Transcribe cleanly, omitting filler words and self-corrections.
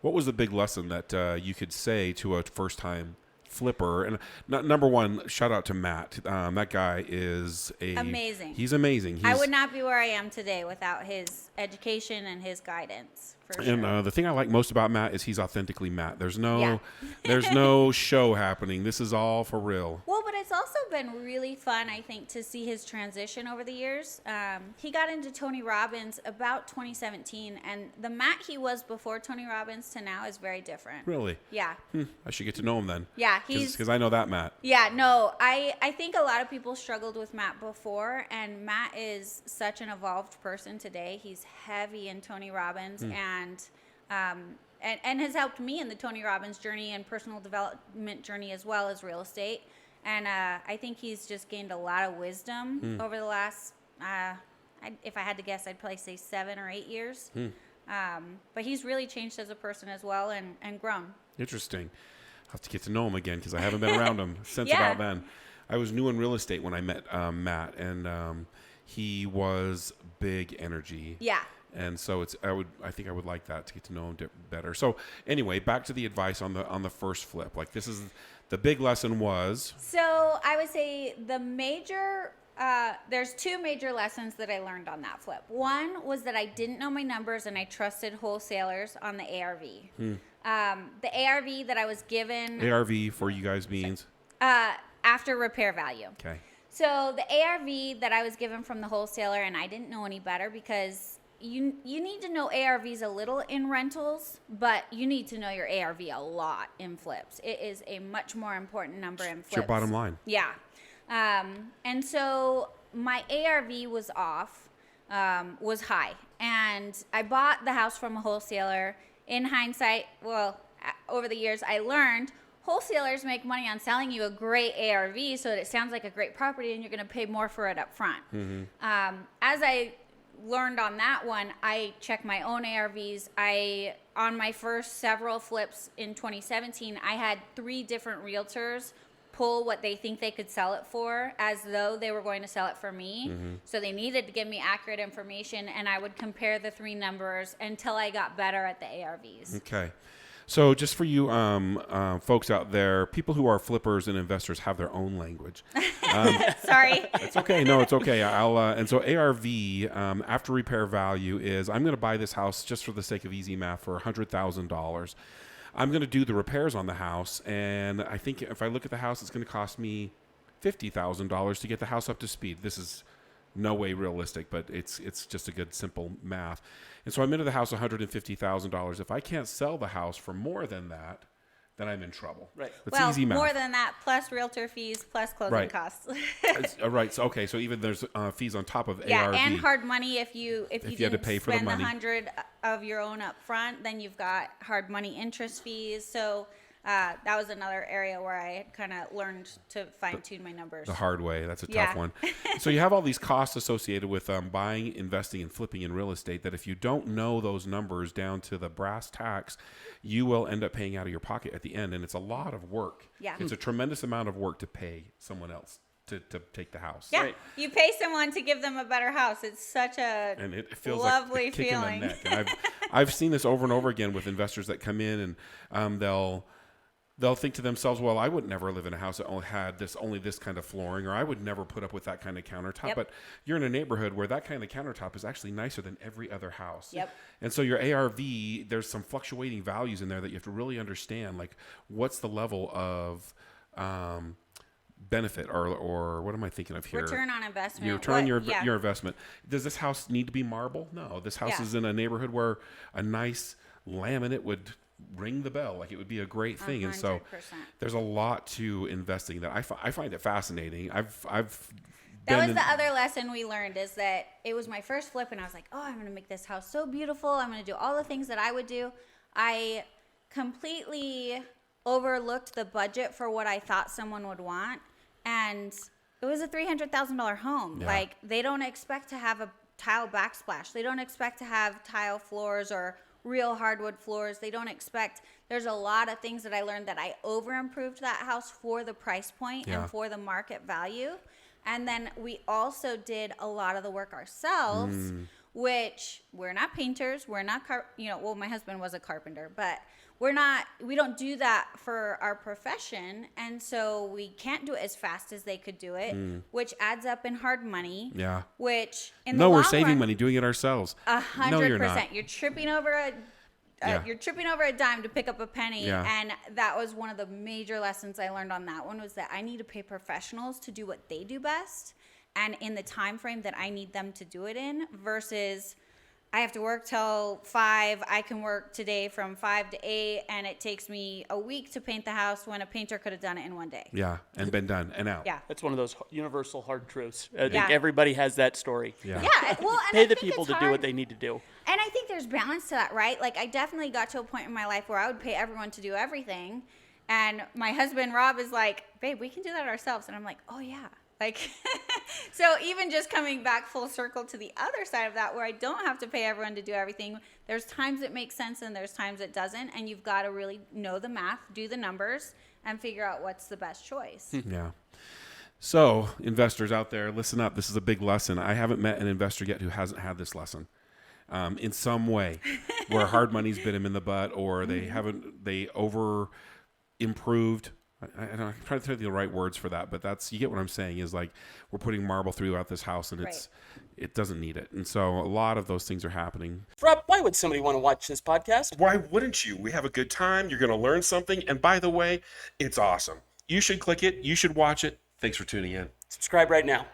What was the big lesson that you could say to a first-time flipper? And number one, shout out to Matt. That guy is amazing. He's amazing. I would not be where I am today without his education and his guidance. For and sure. The thing I like most about Matt is he's authentically Matt. There's no show happening. This is all for real. Well, but it's also been really fun, I think, to see his transition over the years. He got into Tony Robbins about 2017, and the Matt he was before Tony Robbins to now is very different. Really? Yeah. I should get to know him then. Yeah, because I know that Matt. Yeah, no, I think a lot of people struggled with Matt before, and Matt is such an evolved person today. He's heavy in Tony Robbins and has helped me in the Tony Robbins journey and personal development journey as well as real estate. And I think he's just gained a lot of wisdom over the last, if I had to guess, I'd probably say 7 or 8 years. But he's really changed as a person as well and grown. Interesting. I'll have to get to know him again because I haven't been around him since about then. I was new in real estate when I met Matt, and he was big energy. Yeah. And so I think I would like that to get to know him better. So anyway, back to the advice on the first flip. Like this is the big lesson was. So I would say the major. There's 2 major lessons that I learned on that flip. One was that I didn't know my numbers and I trusted wholesalers on the ARV. The ARV that I was given. ARV for you guys means? After repair value. Okay. So the ARV that I was given from the wholesaler, and I didn't know any better because you need to know ARVs a little in rentals, but you need to know your ARV a lot in flips. It is a much more important number in flips. It's your bottom line. Yeah. And so my ARV was off, was high. And I bought the house from a wholesaler. In hindsight, over the years, I learned wholesalers make money on selling you a great ARV so that it sounds like a great property and you're going to pay more for it up front. As I learned on that one, I checked my own ARVs. On my first several flips in 2017, I had 3 different realtors pull what they think they could sell it for as though they were going to sell it for me. So they needed to give me accurate information, and I would compare the 3 numbers until I got better at the ARVs. Okay. So just for you folks out there, people who are flippers and investors have their own language. Sorry. It's okay. No, it's okay. And so ARV, after repair value, is I'm going to buy this house just for the sake of easy math for $100,000. I'm going to do the repairs on the house, and I think if I look at the house, it's going to cost me $50,000 to get the house up to speed. This is no way realistic, but it's just a good simple math. And so I'm into the house $150,000. If I can't sell the house for more than that, then I'm in trouble. Right. It's easy math. More than that, plus realtor fees, plus closing costs. Right. So okay. So even there's fees on top of ARV. Yeah, and hard money if you had to pay for the money. spend $100 of your own up front, then you've got hard money interest fees. So that was another area where I kind of learned to fine tune my numbers. The hard way. That's a tough one. So you have all these costs associated with buying, investing, and flipping in real estate that if you don't know those numbers down to the brass tacks, you will end up paying out of your pocket at the end. And it's a lot of work. Yeah. It's a tremendous amount of work to pay someone else to take the house. Yeah. Right. You pay someone to give them a better house. It's such a and it feels lovely like a kick feeling. in the neck. And I've seen this over and over again with investors that come in and they'll think to themselves, well, I would never live in a house that only had only this kind of flooring, or I would never put up with that kind of countertop. Yep. But you're in a neighborhood where that kind of countertop is actually nicer than every other house. Yep. And so your ARV, there's some fluctuating values in there that you have to really understand, like what's the level of benefit or what am I thinking of here? Return on investment. Your return on your investment. Does this house need to be marble? No. This house is in a neighborhood where a nice laminate would ring the bell. Like it would be a great thing. 100%. And so there's a lot to investing that I find it fascinating. That was the other lesson we learned, is that it was my first flip and I was like, oh, I'm going to make this house so beautiful. I'm going to do all the things that I would do. I completely overlooked the budget for what I thought someone would want. And it was a $300,000 home. Yeah. Like they don't expect to have a tile backsplash. They don't expect to have tile floors or real hardwood floors. They don't expect. There's a lot of things that I learned that I over improved that house for the price point and for the market value. And then we also did a lot of the work ourselves which we're not painters. We're not, well, my husband was a carpenter, but we don't do that for our profession. And so we can't do it as fast as they could do it, which adds up in hard money. Yeah. Which in the No, we're long saving run, money doing it ourselves. 100%. No, you're not. You're tripping over a dime to pick up a penny. Yeah. And that was one of the major lessons I learned on that one, was that I need to pay professionals to do what they do best and in the time frame that I need them to do it in, versus I have to work till 5. I can work today from 5 to 8, and it takes me a week to paint the house when a painter could have done it in one day. Yeah, and been done and out. Yeah. That's one of those universal hard truths. I think Yeah. everybody has that story. Yeah. Yeah. Well, and Pay I the think people it's to do hard. what they need to do. And I think there's balance to that, right? Like, I definitely got to a point in my life where I would pay everyone to do everything. And my husband, Rob, is like, babe, we can do that ourselves. And I'm like, oh, yeah. Like, so even just coming back full circle to the other side of that, where I don't have to pay everyone to do everything, there's times it makes sense and there's times it doesn't. And you've got to really know the math, do the numbers, and figure out what's the best choice. Yeah. So, investors out there, listen up. This is a big lesson. I haven't met an investor yet who hasn't had this lesson in some way, where hard money's bit him in the butt, or they over improved. I'm trying to think of the right words for that, but you get what I'm saying, is like, we're putting marble throughout this house and it doesn't need it. And so a lot of those things are happening. Rob, why would somebody want to watch this podcast? Why wouldn't you? We have a good time. You're going to learn something. And by the way, it's awesome. You should click it. You should watch it. Thanks for tuning in. Subscribe right now.